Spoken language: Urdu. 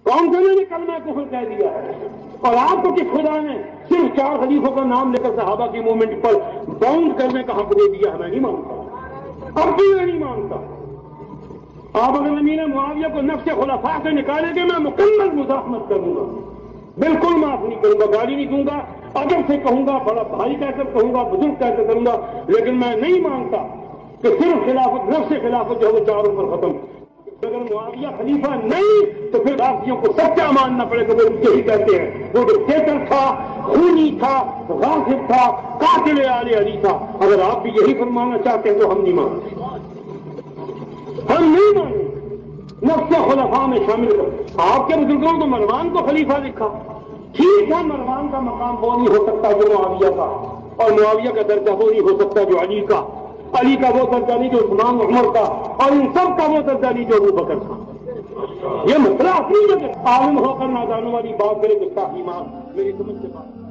کون سے نے کلمہ کفر کہہ دیا ہے؟ اور آپ کو کہ خدا نے صرف 4 خلیفوں کا نام لے کر صحابہ کی موومنٹ پر باؤنڈ کرنے کا حق دے دیا ہے؟ میں نہیں مانتا، اب بھی میں نہیں مانتا۔ آپ اگر امیر معاویہ کو نفس خلفاء سے نکالیں گے میں مکمل مزاحمت کروں گا، بالکل معاف نہیں کروں گا، گالی نہیں دوں گا، ادب سے کہوں گا، بڑا بھائی کہہ کر کہوں گا، بزرگ کہہ کر کروں گا، لیکن میں نہیں مانتا کہ صرف خلافت، نفس خلافت جو ہے وہ 4 پر ختم۔ اگر معاویہ خلیفہ نہیں تو پھر باقیوں کو سچا ماننا پڑے گا، وہ یہی کہتے ہیں وہ ڈکٹیٹر تھا، خونی تھا، غاصب تھا، قاتل آل علی تھا۔ اگر آپ بھی یہی فرمانا چاہتے ہیں تو ہم نہیں مانتے، ہم نہیں مانیں، نفس خلفاء میں شامل کر۔ آپ کے بزرگوں کو مروان کو خلیفہ لکھا، ٹھیک ہے، مروان کا مقام وہ نہیں ہو سکتا جو معاویہ کا، اور معاویہ کا درجہ وہ نہیں ہو سکتا جو علی کا، علی کا وہ درجہ نہیں جو عثمان عمر کا، اور ان سب کا وہ درجہ نہیں جو ابوبکر کا۔ یہ مسئلہ اپنی جگہ عالم ہو کر نادانوں والی بات کرے گستاخی مار، میری سمجھ سے بات